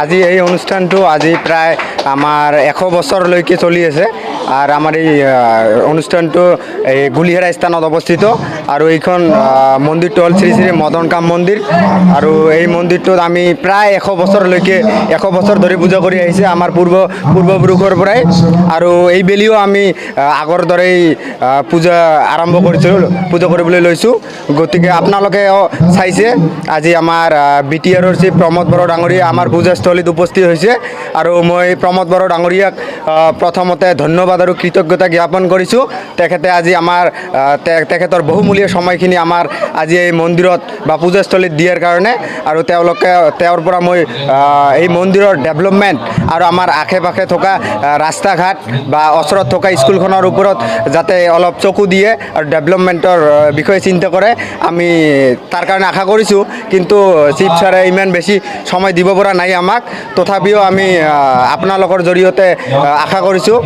আজি এই অনুষ্ঠানটো আজি প্ৰায় আমাৰ 100 বছৰলৈকে চলি আছে আৰু আমাৰ এই অনুষ্ঠানটো এই গুলিহেৰা স্থানত অৱস্থিত আৰু এইখন মন্দিৰটো হ'ল শ্ৰী শ্ৰী মদন কাম মন্দিৰ আৰু এই মন্দিৰটোত আমি প্ৰায় 100 বছৰলৈকে 100 বছৰ ধৰি পূজা কৰি আহিছে আমাৰ পূৰ্বপুৰুষৰ পৰাই আৰু এই বেলিও আমি আগৰ দৰেই পূজা আৰম্ভ কৰিছিলোঁ পূজা কৰিবলৈ লৈছোঁ গতিকে আপোনালোকে চাইছে আজি আমাৰ BTRৰ চিফ প্ৰমোদ বড়ো ডাঙৰীয়া আমাৰ পূজাস্থলীত উপস্থিত হৈছে আৰু মই প্ৰমোদ বড়ো ডাঙৰীয়াক প্ৰথমতে ধন্যবাদ আৰু কৃতজ্ঞতা জ্ঞাপন কৰিছোঁ তেখেতে আজি আমাৰ তেখেতৰ বহুমূলীয়া সময়খিনি আমাৰ আজি এই মন্দিৰত বা পূজাস্থলীত দিয়াৰ কাৰণে আৰু তেওঁৰ পৰা মই এই মন্দিৰৰ ডেভেলপমেণ্ট আৰু আমাৰ আশে পাশে থকা ৰাস্তা ঘাট বা ওচৰত থকা স্কুলখনৰ ওপৰত যাতে অলপ চকু দিয়ে আৰু ডেভেলপমেণ্টৰ বিষয়ে চিন্তা কৰে আমি তাৰ কাৰণে আশা কৰিছোঁ কিন্তু চিফ ছাৰে ইমান বেছি সময় দিব পৰা নাই আমাক তথাপিও আমি আপোনালোকৰ জৰিয়তে আশা কৰিছোঁ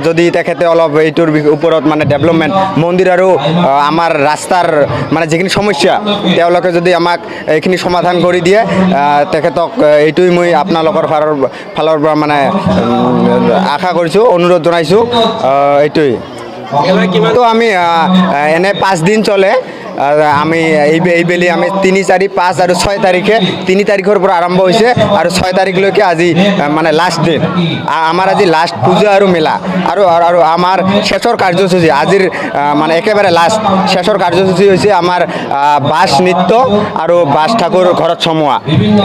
যদি তেখেতে অলপ এইটোৰ ওপৰত মানে ডেভেলপমেণ্ট মন্দিৰ আৰু আমাৰ ৰাস্তাৰ মানে যিখিনি সমস্যা তেওঁলোকে যদি আমাক এইখিনি সমাধান কৰি দিয়ে তেখেতক এইটোই মই আপোনালোকৰ ফালৰ পৰা মানে আশা কৰিছোঁ অনুৰোধ জনাইছোঁ এইটোই তো আমি এনে 5 দিন চলে আমি এইবেলি আমি 3, 4, 5 আৰু 6 তাৰিখে 3 তাৰিখৰ পৰা আৰম্ভ হৈছে আৰু 6 তাৰিখলৈকে আজি মানে লাষ্ট দিন আমাৰ আজি লাষ্ট পূজা আৰু মেলা আৰু আমাৰ শেষৰ কাৰ্যসূচী আজিৰ মানে একেবাৰে লাষ্ট শেষৰ কাৰ্যসূচী হৈছে আমাৰ বাছ নৃত্য আৰু বাছ ঠাকুৰ ঘৰত চমোৱা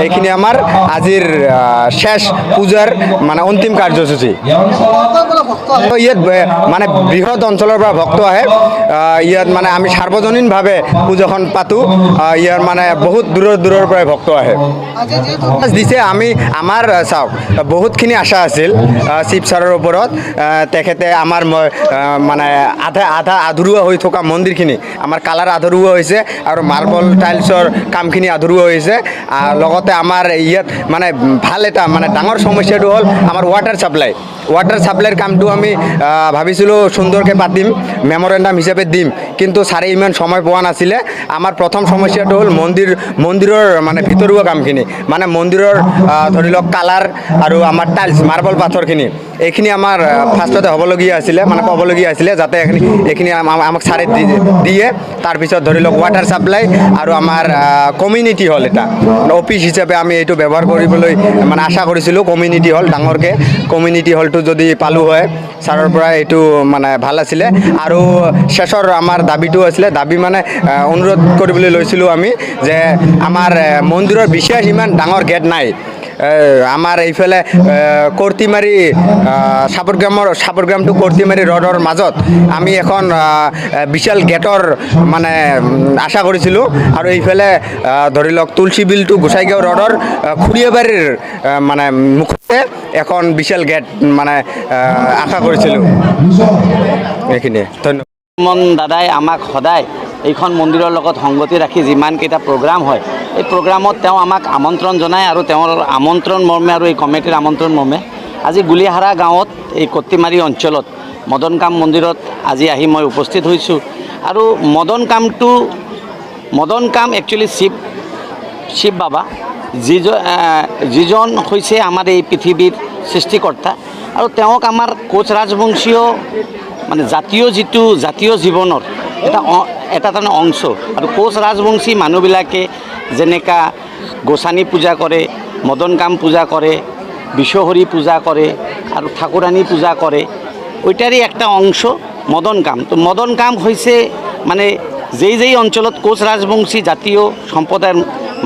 এইখিনি আমাৰ আজিৰ শেষ পূজাৰ মানে অন্তিম কাৰ্যসূচী ইয়াত মানে বৃহৎ অঞ্চলৰ পৰা ভক্ত আহে ইয়াত মানে আমি সাৰ্বজনীনভাৱে পূজাখন পাতোঁ ইয়াৰ মানে বহুত দূৰৰ পৰাই ভক্ত আহে দিছে আমি আমাৰ চাওক বহুতখিনি আশা আছিল শিৱ ছাৰৰ ওপৰত তেখেতে আমাৰ মানে আধা আধৰুৱা হৈ থকা মন্দিৰখিনি আমাৰ কালাৰ আধৰুৱা হৈছে আৰু মাৰ্বল টাইলছৰ কামখিনি আধৰুৱা হৈছে লগতে আমাৰ ইয়াত মানে ভাল এটা মানে ডাঙৰ সমস্যাটো হ'ল আমাৰ ৱাটাৰ ছাপ্লাইৰ কামটো আমি ভাবিছিলোঁ সুন্দৰকৈ পাতিম মেমৰেণ্ডাম হিচাপে দিম কিন্তু ছাৰে ইমান সময় পোৱা নাছিলে আমাৰ প্ৰথম সমস্যাটো হ'ল মন্দিৰৰ মানে ভিতৰুৱা কামখিনি মানে মন্দিৰৰ ধৰি লওক কালাৰ আৰু আমাৰ টাইলছ মাৰ্বল পাথৰখিনি এইখিনি আমাৰ ফাৰ্ষ্টতে হ'বলগীয়া আছিলে মানে ক'বলগীয়া আছিলে যাতে এইখিনি আমাক ছাৰে দিয়ে তাৰপিছত ধৰি লওক ৱাটাৰ ছাপ্লাই আৰু আমাৰ কমিউনিটি হল এটা অফিচ হিচাপে আমি এইটো ব্যৱহাৰ কৰিবলৈ মানে আশা কৰিছিলোঁ কমিউনিটি হল ডাঙৰকৈ কমিউনিটি হলটো যদি পালোঁ হয় ছাৰৰ পৰা এইটো মানে ভাল আছিলে আৰু শেষৰ আমাৰ দাবীটো আছিলে দাবী মানে অনুৰোধ কৰিবলৈ লৈছিলোঁ আমি যে আমাৰ মন্দিৰৰ বিশেষ ইমান ডাঙৰ গেট নাই আমাৰ এইফালে কৰ্তিমাৰী সাপৰগ্ৰাম টু কৰ্তিমাৰী ৰ'ডৰ মাজত আমি এখন বিশাল গেটৰ মানে আশা কৰিছিলোঁ আৰু এইফালে ধৰি লওক তুলসী বিল টু গোসাইগাঁও ৰ'ডৰ খুৰীয়াবাৰীৰ মানে মুখতে এখন বিশাল গেট মানে আশা কৰিছিলোঁ এইখিনিয়ে ধন্যবাদ দাদাই আমাক সদায় এইখন মন্দিৰৰ লগত সংগতি ৰাখি যিমানকেইটা প্ৰগ্ৰাম হয় এই প্ৰগ্ৰামত তেওঁ আমাক আমন্ত্ৰণ জনায় আৰু তেওঁৰ আমন্ত্ৰণ মৰ্মে আৰু এই কমিটিৰ আমন্ত্ৰণ মৰ্মে আজি গুলিহাৰা গাঁৱত এই কৰ্তিমাৰী অঞ্চলত মদন কাম মন্দিৰত আজি আহি মই উপস্থিত হৈছোঁ আৰু মদন কাম একচুৱেলি শিৱ বাবা যিজন হৈছে আমাৰ এই পৃথিৱীৰ সৃষ্টিকৰ্তা আৰু তেওঁক আমাৰ কোচ ৰাজবংশীয় মানে জাতীয় জীৱনৰ এটা তাৰমানে অংশ আৰু কোচ ৰাজবংশী মানুহবিলাকে যেনেকা গোসানী পূজা কৰে মদন কাম পূজা কৰে বিশ্বহৰি পূজা কৰে আৰু ঠাকুৰানী পূজা কৰে ওইটারই একটা অংশ মদন কাম তো মদন কাম হৈছে মানে যেই অঞ্চলত কোচ রাজবংশী জাতীয় সম্প্রদায়ের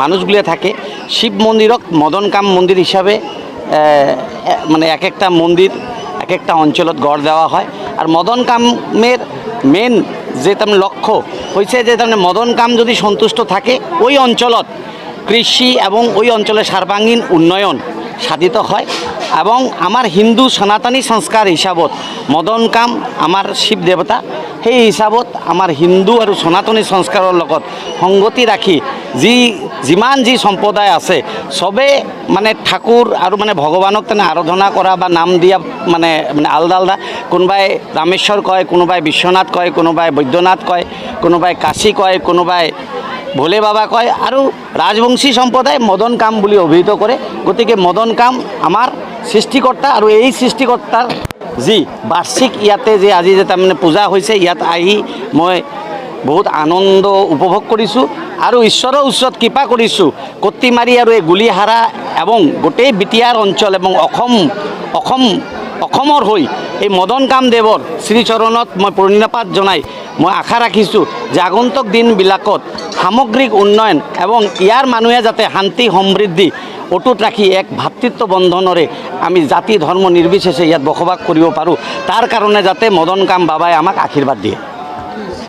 মানুষগুলো থাকে শিব মন্দিরক মদন কাম মন্দির হিসাবে মানে এক একটা মন্দির এক একটা অঞ্চলত গড় দেওয়া হয় আর মদন কামের মেন যে তার লক্ষ্য হয়েছে যে তার মদন কাম যদি সন্তুষ্ট থাকে ওই অঞ্চলত কৃষি এবং ওই অঞ্চলের সর্বাঙ্গীন উন্নয়ন সাধিত হয় এবং আমার হিন্দু সনাতনী সংস্কার হিসাবত মদন কাম আমার শিৱ দেৱতা সেই হিসাবত আমাৰ হিন্দু আৰু সনাতনী সংস্কাৰৰ লগত সংগতি ৰাখি যিমান সম্প্ৰদায় আছে চবে মানে ঠাকুৰ আৰু মানে ভগৱানক তেনে আৰাধনা কৰা বা নাম দিয়া মানে আলাদা কোনোবাই ৰামেশ্বৰ কয় কোনোবাই বিশ্বনাথ কয় কোনোবাই বৈদ্যনাথ কয় কোনোবাই কাশী কয় কোনোবাই ভোলে বাবা কয় আৰু ৰাজবংশী সম্প্ৰদায় মদন কাম বুলি অভিহিত কৰে। গতিকে মদন কাম আমাৰ সৃষ্টিকৰ্তা, আৰু এই সৃষ্টিকৰ্তাৰ যি বাৰ্ষিক ইয়াতে যে আজি যে তাৰমানে পূজা হৈছে, ইয়াত আহি মই বহুত আনন্দ উপভোগ কৰিছোঁ আৰু ঈশ্বৰৰ ওচৰত কৃপা কৰিছোঁ। কট্টিমাৰী আৰু এই গুলিহাৰা এবং গোটেই বিটিয়াৰ অঞ্চল এবং অসমৰ হৈ এই মদন কামদেৱৰ শ্ৰীচৰণত মই প্ৰণিপাত জনাই মই আশা ৰাখিছোঁ যে আগন্তুক দিনবিলাকত সামগ্ৰিক উন্নয়ন এবং ইয়াৰ মানুহে যাতে শান্তি সমৃদ্ধি অটুট ৰাখি এক ভাতৃত্ব বন্ধনেৰে আমি জাতি ধৰ্ম নিৰ্বিশেষে ইয়াত বসবাস কৰিব পাৰোঁ, তাৰ কাৰণে যাতে মদন কাম বাবাই আমাক আশীৰ্বাদ দিয়ে।